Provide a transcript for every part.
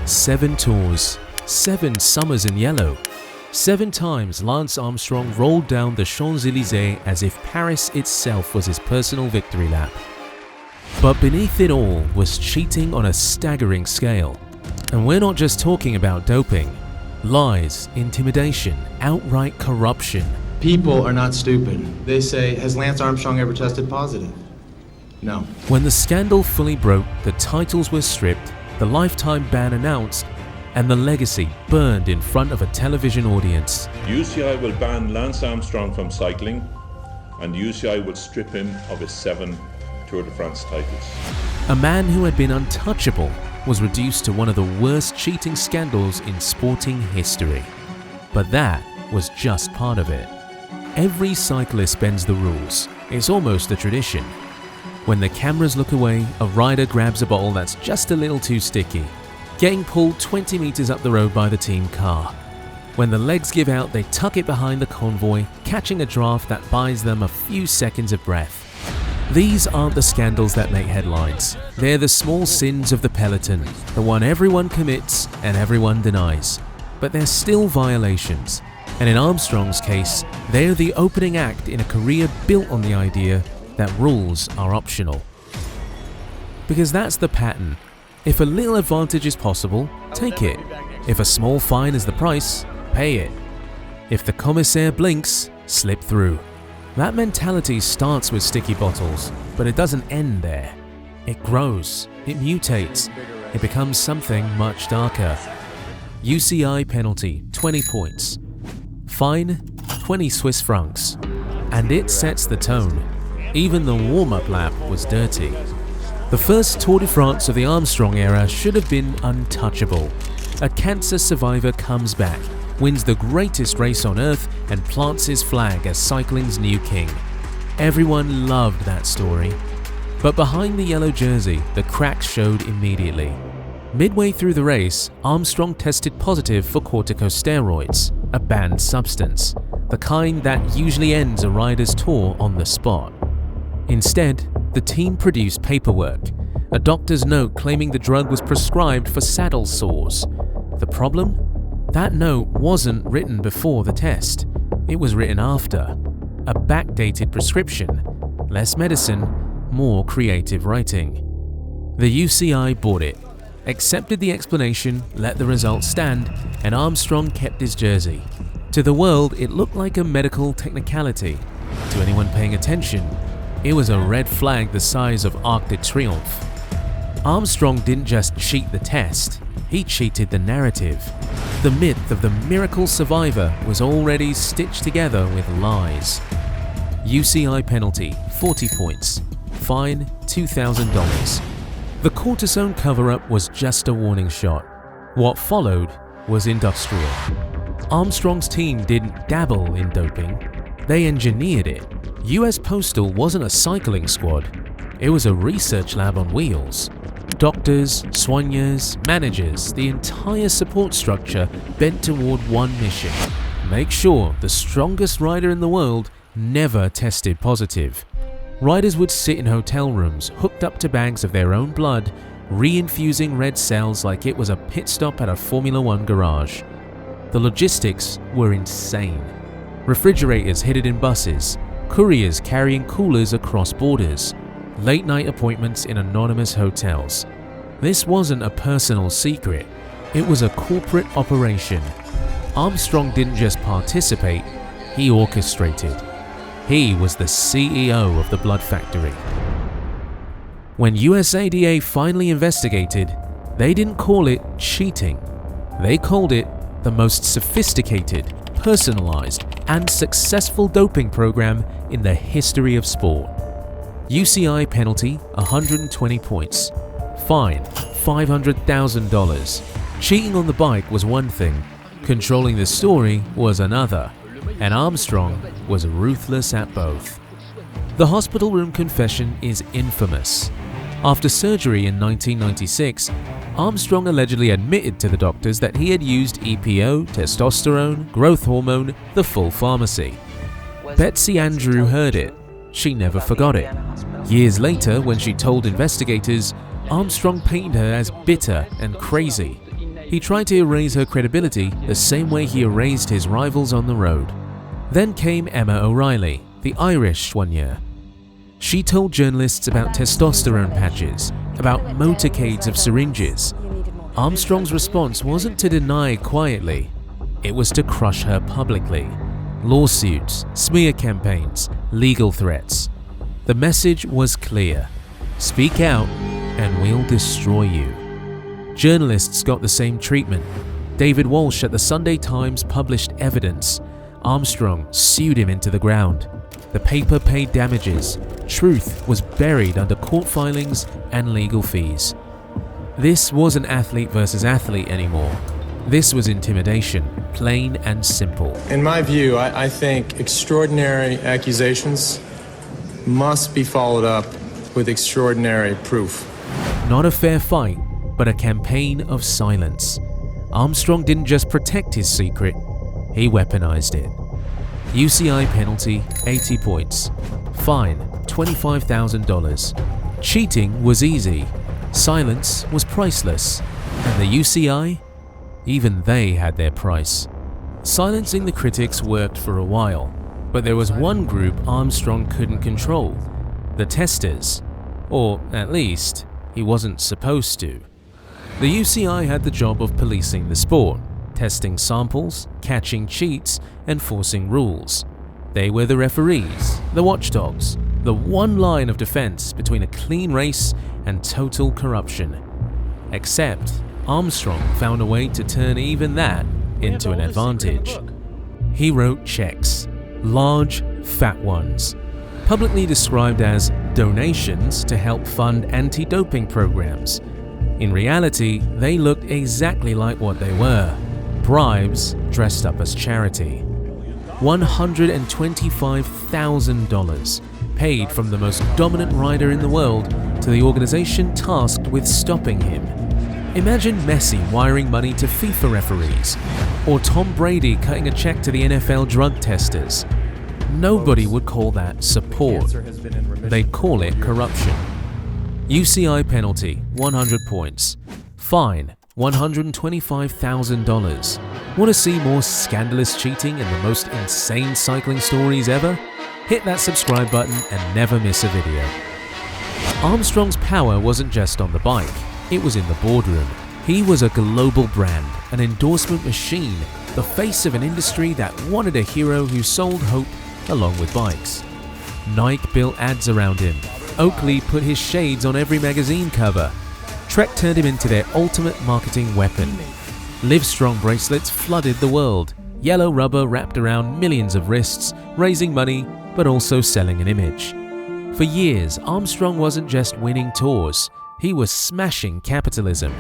7 tours, 7 summers in yellow. 7 times Lance Armstrong rolled down the Champs-Élysées as if Paris itself was his personal victory lap. But beneath it all was cheating on a staggering scale. And we're not just talking about doping. Lies, intimidation, outright corruption. People are not stupid. They say, has Lance Armstrong ever tested positive? No. When the scandal fully broke, the titles were stripped, the lifetime ban announced, and the legacy burned in front of a television audience. UCI will ban Lance Armstrong from cycling, and UCI will strip him of his 7 Tour de France titles. A man who had been untouchable was reduced to one of the worst cheating scandals in sporting history. But that was just part of it. Every cyclist bends the rules. It's almost a tradition. When the cameras look away, a rider grabs a bottle that's just a little too sticky, getting pulled 20 meters up the road by the team car. When the legs give out, they tuck it behind the convoy, catching a draft that buys them a few seconds of breath. These aren't the scandals that make headlines. They're the small sins of the peloton, the one everyone commits and everyone denies. But they're still violations. And in Armstrong's case, they're the opening act in a career built on the idea that rules are optional. Because that's the pattern. If a little advantage is possible, take it. If a small fine is the price, pay it. If the commissaire blinks, slip through. That mentality starts with sticky bottles, but it doesn't end there. It grows, it mutates, it becomes something much darker. UCI penalty, 20 points. Fine, 20 Swiss francs. And it sets the tone. Even the warm-up lap was dirty. The first Tour de France of the Armstrong era should have been untouchable. A cancer survivor comes back, wins the greatest race on earth, and plants his flag as cycling's new king. Everyone loved that story. But behind the yellow jersey, the cracks showed immediately. Midway through the race, Armstrong tested positive for corticosteroids, a banned substance, the kind that usually ends a rider's tour on the spot. Instead, the team produced paperwork, a doctor's note claiming the drug was prescribed for saddle sores. The problem? That note wasn't written before the test. It was written after. A backdated prescription. Less medicine, more creative writing. The UCI bought it, accepted the explanation, let the results stand, and Armstrong kept his jersey. To the world, it looked like a medical technicality. To anyone paying attention, it was a red flag the size of Arc de Triomphe. Armstrong didn't just cheat the test, he cheated the narrative. The myth of the miracle survivor was already stitched together with lies. UCI penalty, 40 points. Fine, $2,000. The cortisone cover-up was just a warning shot. What followed was industrial. Armstrong's team didn't dabble in doping, they engineered it. US Postal wasn't a cycling squad, it was a research lab on wheels. Doctors, soigneurs, managers, the entire support structure bent toward one mission: make sure the strongest rider in the world never tested positive. Riders would sit in hotel rooms hooked up to bags of their own blood, reinfusing red cells like it was a pit stop at a Formula One garage. The logistics were insane. Refrigerators hidden in buses, couriers carrying coolers across borders, late-night appointments in anonymous hotels. This wasn't a personal secret, it was a corporate operation. Armstrong didn't just participate, he orchestrated. He was the CEO of the blood factory. When USADA finally investigated, they didn't call it cheating. They called it the most sophisticated, personalized, and successful doping program in the history of sport. UCI penalty, 120 points. Fine, $500,000. Cheating on the bike was one thing, controlling the story was another, and Armstrong was ruthless at both. The hospital room confession is infamous. After surgery in 1996, Armstrong allegedly admitted to the doctors that he had used EPO, testosterone, growth hormone, the full pharmacy. Betsy Andrew heard it. She never forgot it. Years later, when she told investigators, Armstrong painted her as bitter and crazy. He tried to erase her credibility the same way he erased his rivals on the road. Then came Emma O'Reilly, the Irish one-year. She told journalists about testosterone patches, about motorcades of syringes. Armstrong's response wasn't to deny quietly, it was to crush her publicly. Lawsuits, smear campaigns, legal threats. The message was clear: speak out and we'll destroy you. Journalists got the same treatment. David Walsh at the Sunday Times published evidence. Armstrong sued him into the ground. The paper paid damages. Truth was buried under court filings and legal fees. This wasn't athlete versus athlete anymore. This was intimidation, plain and simple. In my view, I think extraordinary accusations must be followed up with extraordinary proof. Not a fair fight, but a campaign of silence. Armstrong didn't just protect his secret, he weaponized it. UCI penalty, 80 points. Fine, $25,000. Cheating was easy. Silence was priceless. And the UCI? Even they had their price. Silencing the critics worked for a while, but there was one group Armstrong couldn't control: the testers. Or at least, he wasn't supposed to. The UCI had the job of policing the sport, testing samples, catching cheats, and enforcing rules. They were the referees, the watchdogs, the one line of defense between a clean race and total corruption. Except Armstrong found a way to turn even that into an advantage. He wrote checks, large, fat ones, publicly described as donations to help fund anti-doping programs. In reality, they looked exactly like what they were: bribes dressed up as charity. $125,000 paid from the most dominant rider in the world to the organization tasked with stopping him. Imagine Messi wiring money to FIFA referees, or Tom Brady cutting a check to the NFL drug testers. Nobody would call that support. They'd call it corruption. UCI penalty, 100 points. Fine, $125,000. Want to see more scandalous cheating and the most insane cycling stories ever? Hit that subscribe button and never miss a video. Armstrong's power wasn't just on the bike, it was in the boardroom. He was a global brand, an endorsement machine, the face of an industry that wanted a hero who sold hope along with bikes. Nike built ads around him. Oakley put his shades on every magazine cover. Trek turned him into their ultimate marketing weapon. Livestrong bracelets flooded the world. Yellow rubber wrapped around millions of wrists, raising money but also selling an image. For years, Armstrong wasn't just winning tours, he was smashing capitalism.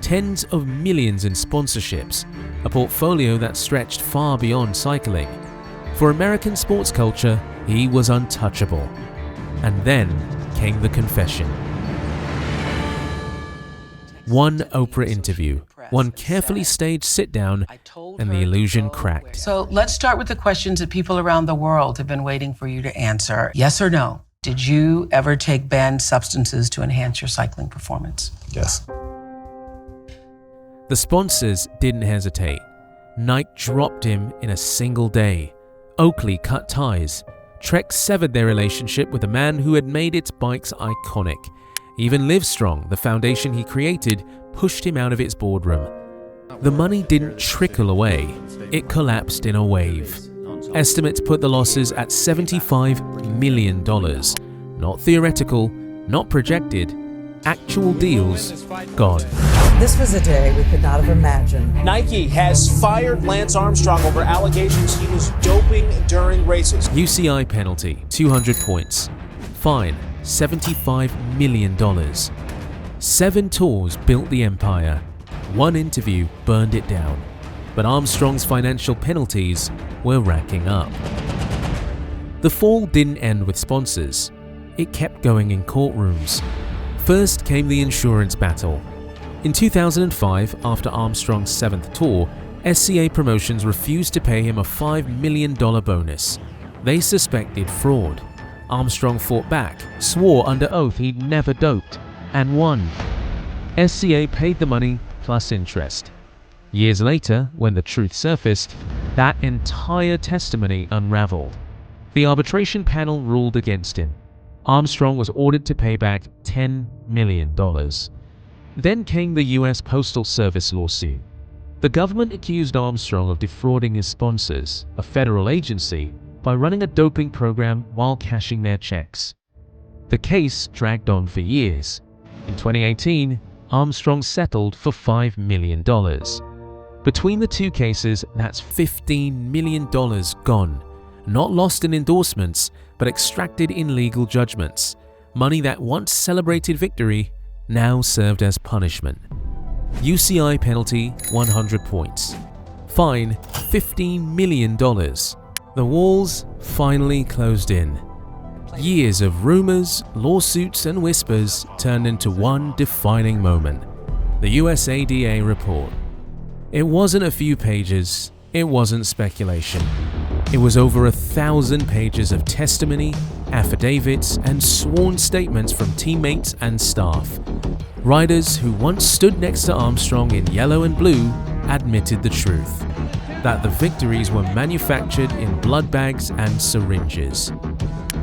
Tens of millions in sponsorships, a portfolio that stretched far beyond cycling. For American sports culture, he was untouchable. And then came the confession. One Oprah interview, one carefully staged sit-down, and the illusion cracked. So let's start with the questions that people around the world have been waiting for you to answer. Yes or no? Did you ever take banned substances to enhance your cycling performance? Yes. The sponsors didn't hesitate. Nike dropped him in a single day. Oakley cut ties. Trek severed their relationship with a man who had made its bikes iconic. Even Livestrong, the foundation he created, pushed him out of its boardroom. The money didn't trickle away, it collapsed in a wave. Estimates put the losses at $75 million. Not theoretical, not projected, actual deals gone. This was a day we could not have imagined. Nike has fired Lance Armstrong over allegations he was doping during races. UCI penalty, 200 points. Fine, $75 million. 7 tours built the empire. 1 interview burned it down. But Armstrong's financial penalties were racking up. The fall didn't end with sponsors. It kept going in courtrooms. First came the insurance battle. In 2005, after Armstrong's 7th tour, SCA Promotions refused to pay him a $5 million bonus. They suspected fraud. Armstrong fought back, swore under oath he'd never doped, and won. SCA paid the money plus interest. Years later, when the truth surfaced, that entire testimony unraveled. The arbitration panel ruled against him. Armstrong was ordered to pay back $10 million. Then came the US Postal Service lawsuit. The government accused Armstrong of defrauding his sponsors, a federal agency, by running a doping program while cashing their checks. The case dragged on for years. In 2018, Armstrong settled for $5 million. Between the two cases, that's $15 million gone. Not lost in endorsements, but extracted in legal judgments. Money that once celebrated victory now served as punishment. UCI penalty 100 points. Fine $15 million. The walls finally closed in. Years of rumors, lawsuits, and whispers turned into one defining moment. The USADA report. It wasn't a few pages, it wasn't speculation. It was over 1,000 pages of testimony, affidavits, and sworn statements from teammates and staff. Riders who once stood next to Armstrong in yellow and blue admitted the truth, that the victories were manufactured in blood bags and syringes.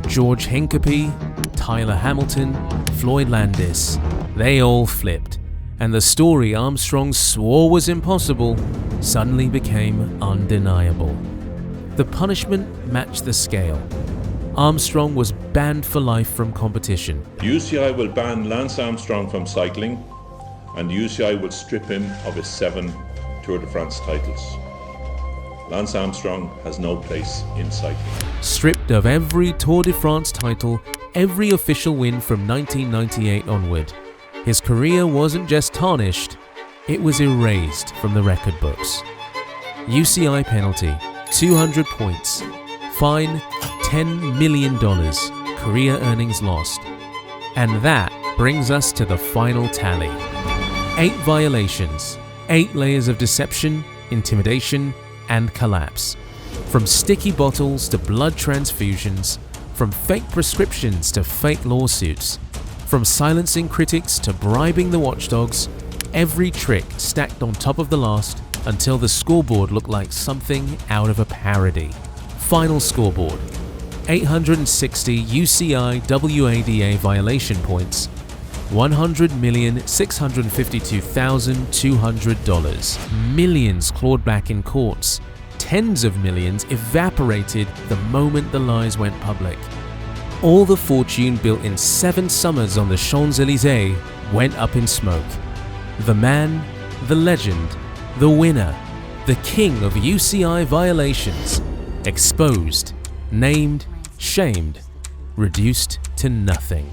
George Hincapie, Tyler Hamilton, Floyd Landis, they all flipped, and the story Armstrong swore was impossible suddenly became undeniable. The punishment matched the scale. Armstrong was banned for life from competition. UCI will ban Lance Armstrong from cycling, and UCI will strip him of his 7 Tour de France titles. Lance Armstrong has no place in cycling. Stripped of every Tour de France title, every official win from 1998 onward, his career wasn't just tarnished, it was erased from the record books. UCI penalty, 200 points. Fine, $10 million. Career earnings lost. And that brings us to the final tally. 8 violations, 8 layers of deception, intimidation, and collapse. From sticky bottles to blood transfusions, from fake prescriptions to fake lawsuits, from silencing critics to bribing the watchdogs, every trick stacked on top of the last until the scoreboard looked like something out of a parody. Final scoreboard: 860 UCI WADA violation points, $100,652,200. Millions clawed back in courts. Tens of millions evaporated the moment the lies went public. All the fortune built in 7 summers on the Champs-Élysées went up in smoke. The man, the legend, the winner, the king of UCI violations, exposed, named, shamed, reduced to nothing.